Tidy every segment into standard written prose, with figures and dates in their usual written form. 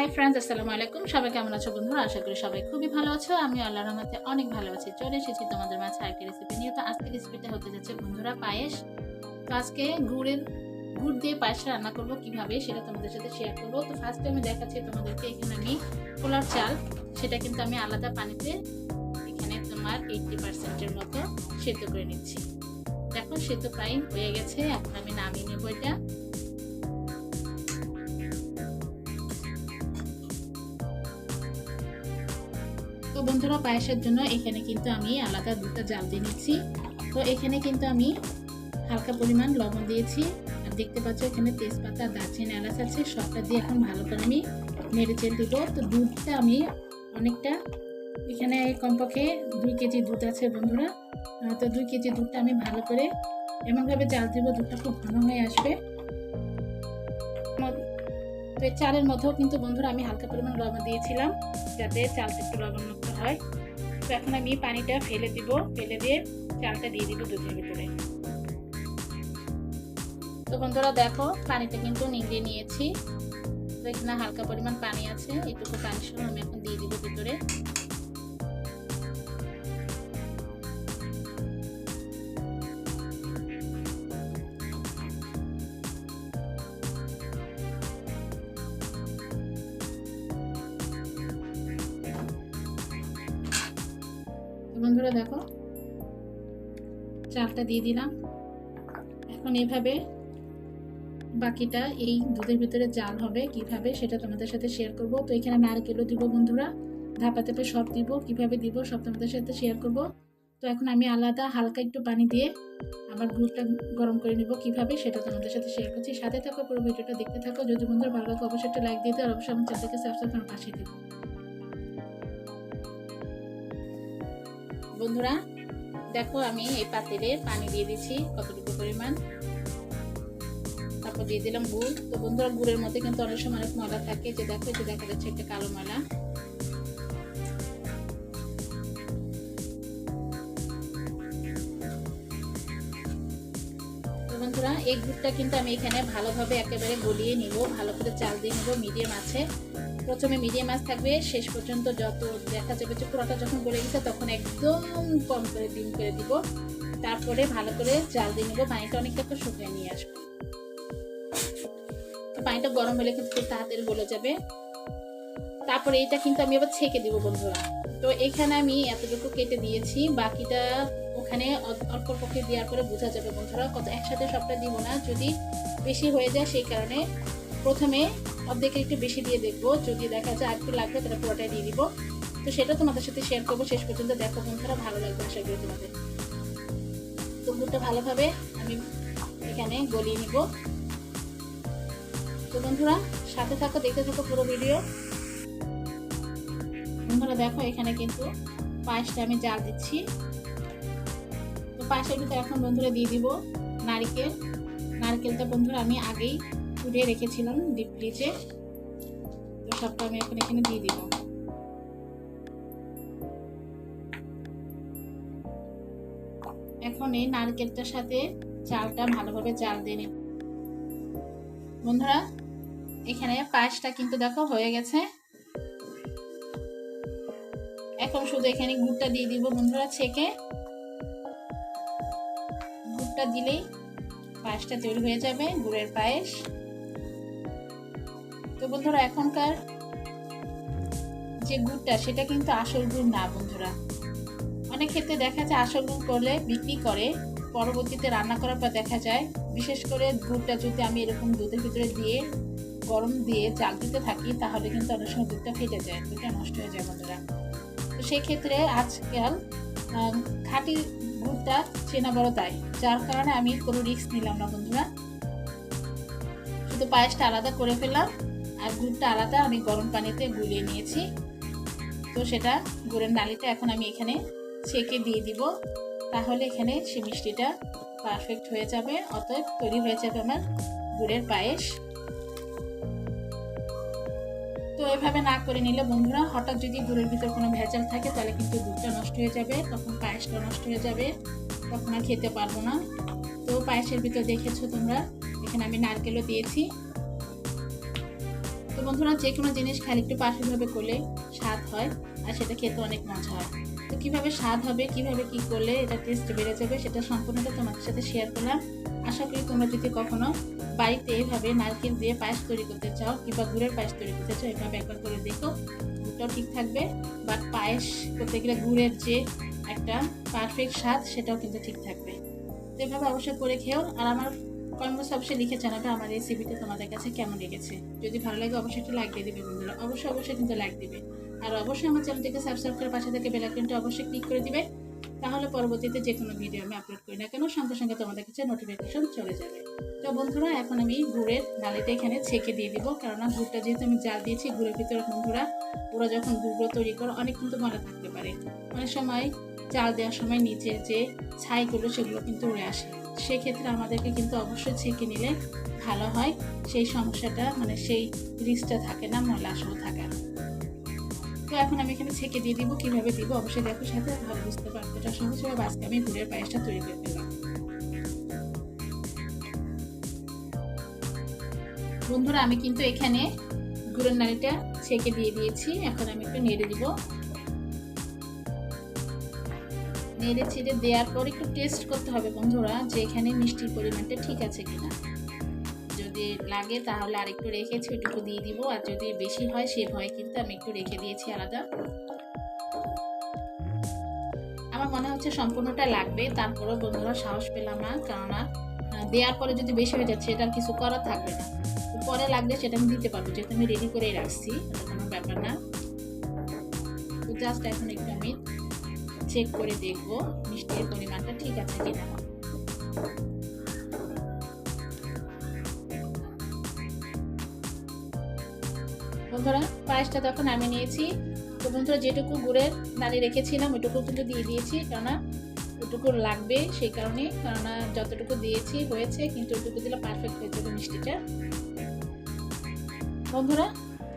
Hi friends, আসসালামু আলাইকুম। সবাই কেমন আছো বন্ধুরা? আশা করি সবাই খুবই ভালো আছো। আমি আল্লাহর রহমতে অনেক ভালো আছি। চলে এসেছি তোমাদের মাঝে আরেকটি রেসিপি নিয়ে। তো আজকে রেসিপিটা হতে যাচ্ছে বন্ধুরা পায়েস। তো আজকে গুড় দিয়ে পায়েস রান্না করব কিভাবে সেটা তোমাদের সাথে শেয়ার করব। তো ফার্স্টে আমি দেখাচ্ছি তোমাদেরকে। এখানে আমি পোলার চাল, সেটা কিন্তু আমি আলাদা পানিতে এখানে তোমার 80% মতো সেদ্ধ করে নিচ্ছি। দেখো সেদ্ধ প্রায় হয়ে গেছে। এখন আমি নামিয়ে নেবো এটা। তো বন্ধুরা পায়েসের জন্য এখানে কিন্তু আমি আলাদা দুটো জাল দিয়ে নিচ্ছি। তো এখানে কিন্তু আমি হালকা পরিমাণ লবণ দিয়েছি, আর দেখতে পাচ্ছ এখানে তেজপাতা, দারচিনি, এলাচ আছে। সবটা দিয়ে এখন ভালো করে আমি নেড়ে চেড়ে দিব। তো দুধটা আমি অনেকটা, এখানে কমপক্ষে 2 কেজি দুধ আছে বন্ধুরা। তো 2 কেজি দুধটা আমি ভালো করে এমনভাবে জাল দিব দুধটা খুব ঘন হয়ে আসবে। তো এই চালের মধ্যেও কিন্তু বন্ধুরা আমি হালকা পরিমাণ লবণ দিয়েছিলাম যাতে চালটা একটু লবণমুক্ত হয়। তো এখন আমি পানিটা ফেলে দিব, ফেলে দিয়ে চালটা দিয়ে দিব দুধের ভিতরে। তো বন্ধুরা দেখো পানিটা কিন্তু নিংড়িয়ে নিয়েছি। তো এখানে হালকা পরিমাণ পানি আছে, এইটুকু পানি সহ আমি এখন দিয়ে দিব ভিতরে। বন্ধুরা দেখো চালটা দিয়ে দিলাম। এখন এইভাবে বাকিটা এই দুধের ভিতরে জাল হবে কিভাবে সেটা তোমাদের সাথে শেয়ার করব। তো এখানে নারকেলও দিব বন্ধুরা, ধাপা ধাপে সব দিব, কিভাবে দিব সব তোমাদের সাথে শেয়ার করব। তো এখন আমি আলাদা হালকা একটু পানি দিয়ে আমার দুধটা গরম করে নিব কিভাবে সেটা তোমাদের সাথে শেয়ার করছি। সাথে থাকো, পুরো ভিডিওটা দেখতে থাকো। যদি বন্ধুরা ভালো লাগে অবশ্যই একটা লাইক দিয়ে দিও, আর অবশ্যই আমার চ্যানেলটাকে সাবস্ক্রাইব করে পাশে দিও। বন্ধুরা দেখো আমি এই পাতিলে পানি দিয়ে দিচ্ছি কতটুকু পরিমাণ, তারপর দিয়ে দিলাম গুড়। তো বন্ধুরা গুড়ের মধ্যে কিন্তু অনেক সময় অনেক ময়লা থাকে, যে দেখো যে দেখা যাচ্ছে একটা কালো ময়লা। তো বন্ধুরা এই গুড়টা কিন্তু আমি এখানে ভালোভাবে একেবারে গলিয়ে নিব, ভালো করে চাল দিয়ে নিব মিডিয়াম আছে। প্রথমে মিডিয়াম আঁচ থাকবে, শেষ পর্যন্ত যত দেখা যাবে যে পুরোটা যখন গলে গেছে তখন একদম কম করে ডিম করে দিব। তারপরে ভালো করে চাল দিয়ে নিব, পানিটা অনেকটা একটু শুকিয়ে নিয়ে আসবো। পানিটা গরম হলে কিন্তু খুব তাড়াতাড়ি গলে যাবে। তারপরে এটা কিন্তু আমি আবার ছেঁকে দিব বন্ধুরা। তো এখানে আমি এতটুকু কেটে দিয়েছি, বাকিটা ওখানে অল্প অল্প করে দেওয়ার পরে বোঝা যাবে বন্ধুরা কত। একসাথে সবটা দিব না, যদি বেশি হয়ে যায় সেই কারণে প্রথমে অর্ধেকের একটু বেশি দিয়ে দেখবো, যদি দেখা যায় আর একটু লাগবে তাহলে পুরোটাই দিয়ে দিব। তো সেটা তোমাদের সাথে শেয়ার করবো, শেষ পর্যন্ত দেখো বন্ধুরা, ভালো লাগবে আশা করি তোমাদের। তো গুড়টা ভালোভাবে আমি এখানে গলিয়ে নিব। তো বন্ধুরা সাথে থাকো, দেখতে থাকো পুরো ভিডিও। বন্ধুরা দেখো এখানে কিন্তু পায়েসটা আমি জাল দিচ্ছি। তো পায়েসের ভিতরে এখন বন্ধুরা দিয়ে দিব নারকেল। নারকেলটা বন্ধুরা আমি আগেই কুড়িয়ে রেখেছিলাম ডিপ ফ্রিজে। তো সবটা আমি এখন এখানে দিয়ে দিব। এখন এই নারকেলটার সাথে চালটা ভালোভাবে জাল দিয়ে নিব। বন্ধুরা এখানে পায়েসটা কিন্তু দেখো হয়ে গেছে। এখন শুধু এখানে গুড়টা দিয়ে দিব বন্ধুরা ছেঁকে। গুড়টা দিলেই পায়েসটা তৈরি হয়ে যাবে, গুড়ের পায়েস। তো বন্ধুরা এখনকার যে গুড়টা সেটা কিন্তু আসল গুড় না বন্ধুরা। অনেক ক্ষেত্রে দেখা যায় আসল গুড় করলে বিক্রি করে, পরবর্তীতে রান্না করার পর দেখা যায়, বিশেষ করে গুড়টা যদি আমি এরকম দুধের ভিতরে দিয়ে গরম দিয়ে জাল দিতে থাকি তাহলে কিন্তু অনেক সময় দুধটা ফেটে যায়, দুধটা নষ্ট হয়ে যায় বন্ধুরা। তো সেক্ষেত্রে আজকাল খাঁটি গুড়টা চেনা বড় তাই, যার কারণে আমি কোনো রিস্ক নিলাম না বন্ধুরা। শুধু পায়েসটা আলাদা করে ফেললাম, আর গুড়টা আলাদা আমি গরম পানিতে গুলিয়ে নিয়েছি। তো সেটা গুড়ের নালিটা এখন আমি এখানে ছেঁকে দিয়ে দিব, তাহলে এখানে সে মিষ্টিটা পারফেক্ট হয়ে যাবে। অতএব তৈরি হয়ে যাবে আমার গুড়ের পায়েস। তো এভাবে না করে নিলে বন্ধুরা হঠাৎ যদি গুড়ের ভিতর কোনো ভেজাল থাকে তাহলে কিন্তু দুধটা নষ্ট হয়ে যাবে, তখন পায়েসটা নষ্ট হয়ে যাবে, তখন আর খেতে পারবো না। তো পায়েসের ভিতর দেখেছো তোমরা এখানে আমি নারকেলও দিয়েছি। তো তো বন্ধুরা, যে কোনো জিনিস খালি একটু পারফেক্টভাবে করলে স্বাদ হয়, আর সেটা খেতে অনেক মজা হয়। তো কীভাবে স্বাদ হবে, কীভাবে কী করলে এটা টেস্ট বেড়ে যাবে, সেটা সম্পূর্ণটা তোমাদের সাথে শেয়ার করলাম। আশা করি তোমরা যদি কখনো বাড়িতে এভাবে নারকেল দিয়ে পায়েস তৈরি করতে চাও কিংবা গুড়ের পায়েস তৈরি করতে চাও, এভাবে একবার করে দেখো। গুড়টাও ঠিক থাকবে, বাট পায়েস করতে গেলে গুড়ের যে একটা পারফেক্ট স্বাদ সেটাও কিন্তু ঠিক থাকবে। তো এভাবে অবশ্যই করে খেও। আর আমার কমেন্টস অবশ্যই লিখে জানাবে আমার রেসিপিটা তোমাদের কাছে কেমন লেগেছে। যদি ভালো লাগে অবশ্যই একটু লাইক দিয়ে দিবে বন্ধুরা, অবশ্যই কিন্তু লাইক দিবে। আর অবশ্যই আমার চ্যানেলটিকে সাবস্ক্রাইব করে পাশে থেকে বেল আইকনটা অবশ্যই ক্লিক করে দিবে, তাহলে পরবর্তীতে যে কোনো ভিডিও আমি আপলোড করি না কেন সঙ্গে সঙ্গে তোমাদের কাছে নোটিফিকেশন চলে যাবে। তো বন্ধুরা, এখন আমি গুড়ের নালিটা এখানে ছেঁকে দিয়ে দিব, কেননা গুড়টা যেহেতু আমি জাল দিয়েছি, গুড়ের ভিতরে বন্ধুরা ওরা যখন গুঁড়ো তৈরি করে অনেক কিন্তু ময়লা থাকতে পারে। অনেক সময় জাল দেওয়ার সময় নিচে যে ছাইগুলো সেগুলো কিন্তু উড়ে আসে, সেক্ষেত্রে আমাদেরকে কিন্তু অবশ্যই ছেঁকে নিলে ভালো হয়। সেই সমস্যাটা মানে সেই রিস্কটা থাকে না ময়লা সহ থাকার। তো এখন আমি এখানে ছেঁকে দিয়ে দিব, কিভাবে দিব অবশ্যই দেখো, সাথে ভালো বুঝতে পারবো। এটা সহজভাবে আজকে আমি গুড়ের পায়েসটা তৈরি করে ফেললাম। বন্ধুরা, আমি কিন্তু এখানে গুড়ের নাড়িটা ছেঁকে দিয়ে দিয়েছি। এখন আমি একটু নেড়ে দিব। নেড়ে ছেড়ে দেওয়ার পর একটু টেস্ট করতে হবে বন্ধুরা যে এখানে মিষ্টির পরিমাণটা ঠিক আছে কিনা। যদি লাগে তাহলে আরেকটু রেখেছি, ওইটুকু দিয়ে দিব। আর যদি বেশি হয় সে ভয়ে কিন্তু আমি একটু রেখে দিয়েছি আলাদা। আমার মনে হচ্ছে সম্পূর্ণটা লাগবে, তারপরেও বন্ধুরা সাহস পেলাম না, কেননা দেওয়ার পরে যদি বেশি হয়ে যাচ্ছে এটা কিছু করার থাকবে না। পরে লাগলে সেটা আমি দিতে পারবো, যেহেতু আমি রেডি করে রাখছি, এটা কোনো ব্যাপার না। তো জাস্ট এখন একটু আমি চেক করে দেখবো মিষ্টির পরিমাণটা ঠিক আছে কিনা। বন্ধুরা, পায়েসটা যখন আমি নিয়েছি, তো বন্ধুরা যেটুকু গুড়ের নাড়ি রেখেছিলাম ওইটুকু কিন্তু দিয়ে দিয়েছি, কেননা ওইটুকু লাগবে সেই কারণে, কেননা যতটুকু দিয়েছি হয়েছে, কিন্তু ওইটুকু দিলে পারফেক্ট হয়ে যাবে মিষ্টিটা। বন্ধুরা,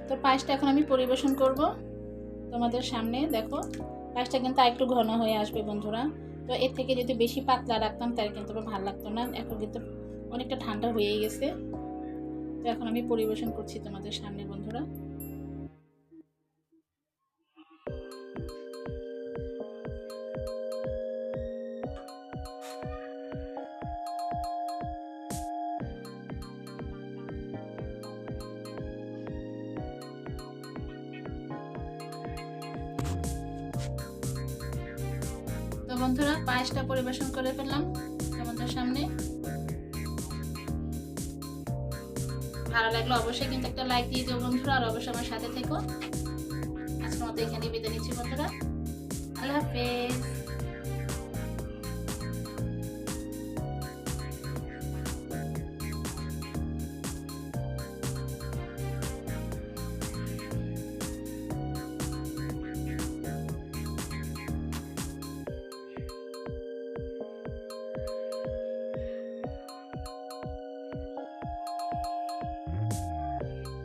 তো পায়েসটা এখন আমি পরিবেশন করব তোমাদের সামনে। দেখো পায়েসটা কিন্তু আরেকটু ঘন হয়ে আসবে বন্ধুরা। তো এর থেকে যদি বেশি পাতলা রাখতাম তাহলে কিন্তু ভালো লাগতো না। এখন কিন্তু অনেকটা ঠান্ডা হয়ে গেছে। তো এখন আমি পরিবেশন করছি তোমাদের সামনে বন্ধুরা। তো বন্ধুরা, পায়েসটা পরিবেশন করে ফেললাম তোমাদের সামনে। ভালো লাগলো অবশ্যই কিন্তু একটা লাইক দিয়ে দিও বন্ধুরা, আর অবশ্যই আমার সাথে থেকো। আজকের মতো এখানে বিদায় নিচ্ছি বন্ধুরা, আল্লাহ হাফেজ।